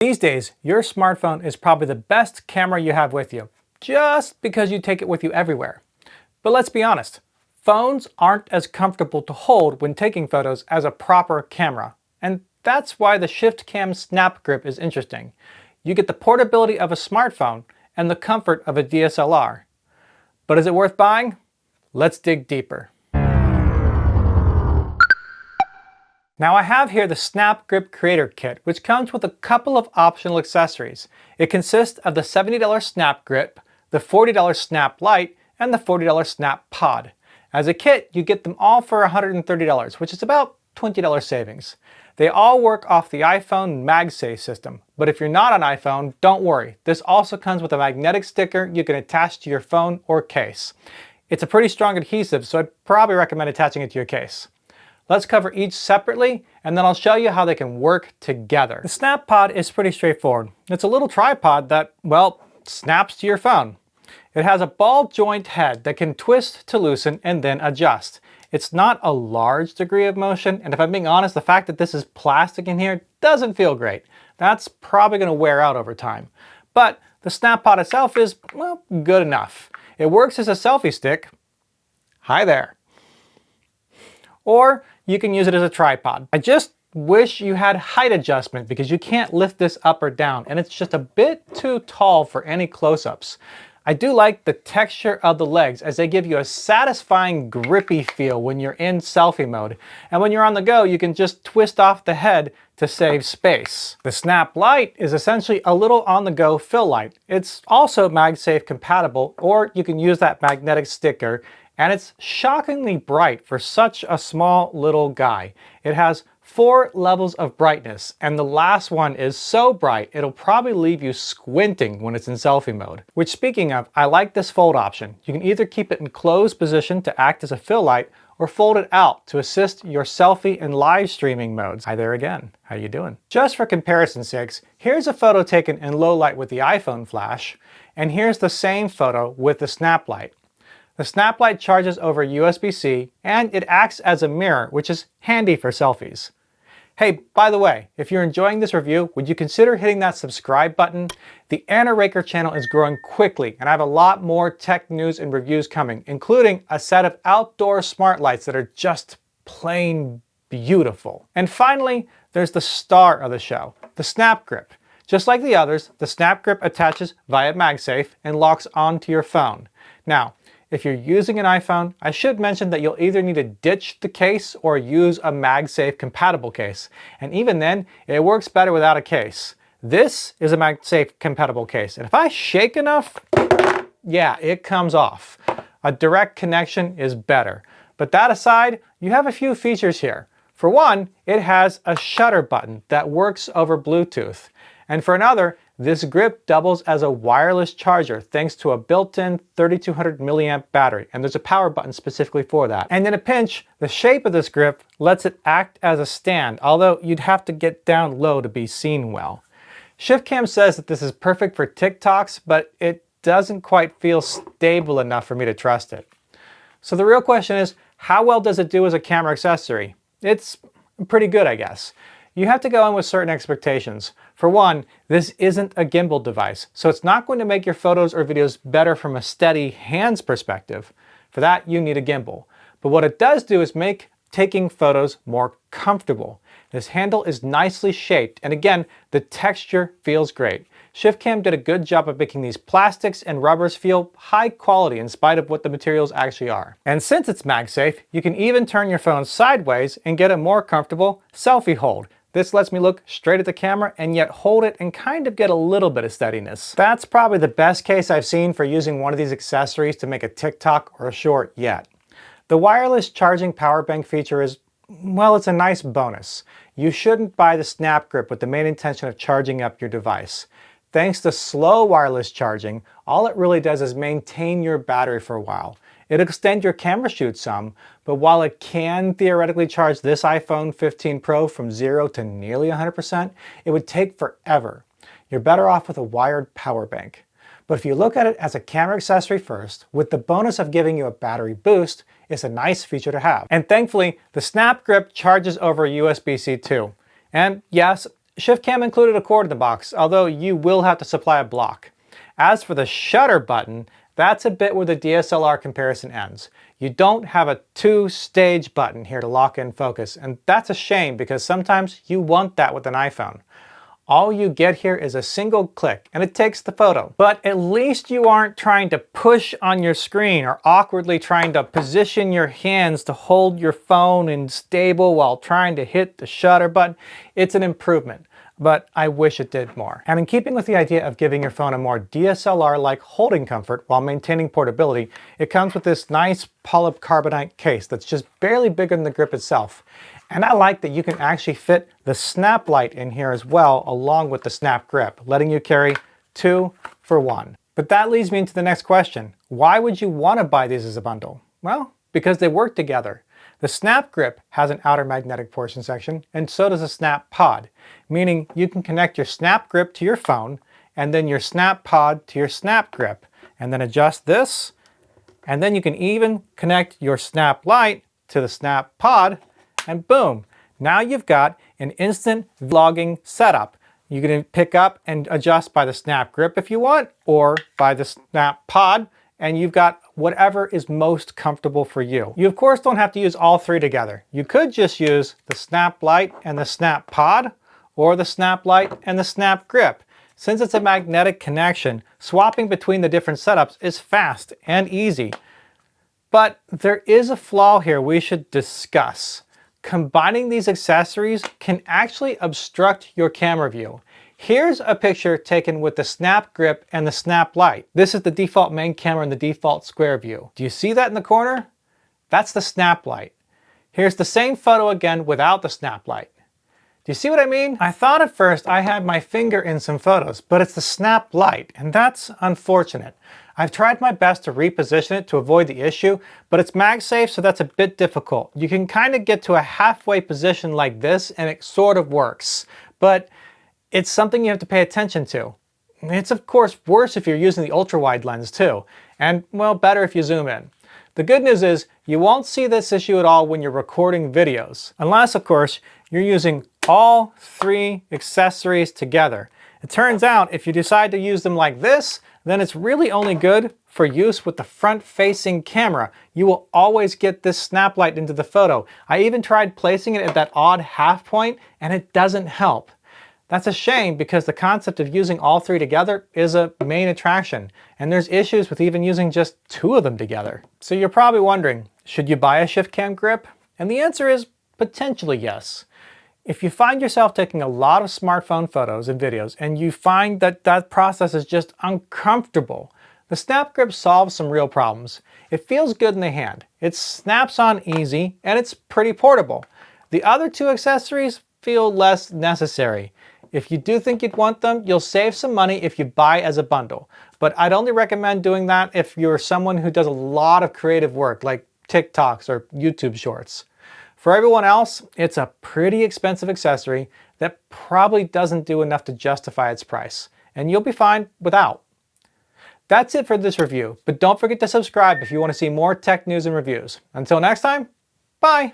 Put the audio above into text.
These days, your smartphone is probably the best camera you have with you, just because you take it with you everywhere. But let's be honest, phones aren't as comfortable to hold when taking photos as a proper camera. And that's why the ShiftCam SnapGrip is interesting. You get the portability of a smartphone and the comfort of a DSLR. But is it worth buying? Let's dig deeper. Now I have here the SnapGrip Creator Kit, which comes with a couple of optional accessories. It consists of the $70 SnapGrip, the $40 Snap Lite, and the $40 Snap Pod. As a kit, you get them all for $130, which is about $20 savings. They all work off the iPhone MagSafe system, but if you're not on iPhone, don't worry. This also comes with a magnetic sticker you can attach to your phone or case. It's a pretty strong adhesive, so I'd probably recommend attaching it to your case. Let's cover each separately, and then I'll show you how they can work together. The Snap Pod is pretty straightforward. It's a little tripod that, well, snaps to your phone. It has a ball joint head that can twist to loosen and then adjust. It's not a large degree of motion, and if I'm being honest, the fact that this is plastic in here doesn't feel great. That's probably going to wear out over time. But the Snap Pod itself is, well, good enough. It works as a selfie stick. Hi there. Or you can use it as a tripod. I just wish you had height adjustment because you can't lift this up or down, and it's just a bit too tall for any close-ups. I do like the texture of the legs as they give you a satisfying grippy feel when you're in selfie mode. And when you're on the go, you can just twist off the head to save space. The Snap Lite is essentially a little on-the-go fill light. It's also MagSafe compatible, or you can use that magnetic sticker, and it's shockingly bright for such a small little guy. It has 4 levels of brightness, and the last one is so bright it'll probably leave you squinting when it's in selfie mode. Which, speaking of, I like this fold option. You can either keep it in closed position to act as a fill light, or fold it out to assist your selfie and live streaming modes. Hi there again, how you doing? Just for comparison's sakes, here's a photo taken in low light with the iPhone flash, and here's the same photo with the Snap Lite. The Snap Lite charges over USB-C, and it acts as a mirror, which is handy for selfies. Hey, by the way, if you're enjoying this review, would you consider hitting that subscribe button? The Anna Raker channel is growing quickly, and I have a lot more tech news and reviews coming, including a set of outdoor smart lights that are just plain beautiful. And finally, there's the star of the show, the SnapGrip. Just like the others, the SnapGrip attaches via MagSafe and locks onto your phone. Now, if you're using an iPhone, I should mention that you'll either need to ditch the case or use a MagSafe compatible case. And even then, it works better without a case. This is a MagSafe compatible case, and if I shake enough, yeah, it comes off. A direct connection is better. But that aside, you have a few features here. For one, it has a shutter button that works over Bluetooth. And for another, this grip doubles as a wireless charger thanks to a built-in 3200 milliamp battery, and there's a power button specifically for that. And in a pinch, the shape of this grip lets it act as a stand, although you'd have to get down low to be seen well. ShiftCam says that this is perfect for TikToks, but it doesn't quite feel stable enough for me to trust it. So the real question is, how well does it do as a camera accessory? It's pretty good, I guess. You have to go in with certain expectations. For one, this isn't a gimbal device, so it's not going to make your photos or videos better from a steady hands perspective. For that, you need a gimbal. But what it does do is make taking photos more comfortable. This handle is nicely shaped, and again, the texture feels great. ShiftCam did a good job of making these plastics and rubbers feel high quality in spite of what the materials actually are. And since it's MagSafe, you can even turn your phone sideways and get a more comfortable selfie hold. This lets me look straight at the camera and yet hold it and kind of get a little bit of steadiness. That's probably the best case I've seen for using one of these accessories to make a TikTok or a short yet. The wireless charging power bank feature is, well, it's a nice bonus. You shouldn't buy the SnapGrip with the main intention of charging up your device. Thanks to slow wireless charging, all it really does is maintain your battery for a while. It'll extend your camera shoot some, but while it can theoretically charge this iPhone 15 Pro from 0 to nearly 100%, it would take forever. You're better off with a wired power bank. But if you look at it as a camera accessory first, with the bonus of giving you a battery boost, it's a nice feature to have. And thankfully, the SnapGrip charges over USB-C too. And yes, ShiftCam included a cord in the box, although you will have to supply a block. As for the shutter button, that's a bit where the DSLR comparison ends. You don't have a two-stage button here to lock in focus, and that's a shame because sometimes you want that with an iPhone. All you get here is a single click and it takes the photo. But at least you aren't trying to push on your screen or awkwardly trying to position your hands to hold your phone in stable while trying to hit the shutter button. It's an improvement, but I wish it did more. And in keeping with the idea of giving your phone a more DSLR-like holding comfort while maintaining portability, it comes with this nice polycarbonate case that's just barely bigger than the grip itself. And I like that you can actually fit the Snap Light in here as well, along with the SnapGrip, letting you carry 2 for 1. But that leads me into the next question. Why would you want to buy these as a bundle? Well, because they work together. The SnapGrip has an outer magnetic portion section, and so does the Snap Pod, meaning you can connect your SnapGrip to your phone, and then your Snap Pod to your SnapGrip, and then adjust this, and then you can even connect your Snap Light to the Snap Pod, and boom, now you've got an instant vlogging setup. You can pick up and adjust by the SnapGrip if you want, or by the Snap Pod, and you've got whatever is most comfortable for you. You of course don't have to use all three together. You could just use the Snap Light and the Snap Pod, or the Snap Light and the SnapGrip. Since it's a magnetic connection, swapping between the different setups is fast and easy. But there is a flaw here we should discuss. Combining these accessories can actually obstruct your camera view. Here's a picture taken with the SnapGrip and the Snap Light. This is the default main camera in the default square view. Do you see that in the corner? That's the Snap Light. Here's the same photo again without the Snap Light. Do you see what I mean? I thought at first I had my finger in some photos, but it's the Snap Light, and that's unfortunate. I've tried my best to reposition it to avoid the issue, but it's MagSafe, so that's a bit difficult. You can kind of get to a halfway position like this, and it sort of works. But it's something you have to pay attention to. It's of course worse if you're using the ultra-wide lens too, and well, better if you zoom in. The good news is you won't see this issue at all when you're recording videos, unless of course you're using all three accessories together. It turns out if you decide to use them like this, then it's really only good for use with the front-facing camera. You will always get this Snap Light into the photo. I even tried placing it at that odd half point, and it doesn't help. That's a shame because the concept of using all three together is a main attraction, and there's issues with even using just 2 of them together. So you're probably wondering, should you buy a ShiftCam grip? And the answer is potentially yes. If you find yourself taking a lot of smartphone photos and videos and you find that that process is just uncomfortable, the SnapGrip solves some real problems. It feels good in the hand, it snaps on easy, and it's pretty portable. The other 2 accessories feel less necessary. If you do think you'd want them, you'll save some money if you buy as a bundle. But I'd only recommend doing that if you're someone who does a lot of creative work like TikToks or YouTube shorts. For everyone else, it's a pretty expensive accessory that probably doesn't do enough to justify its price, and you'll be fine without. That's it for this review, but don't forget to subscribe if you want to see more tech news and reviews. Until next time, bye!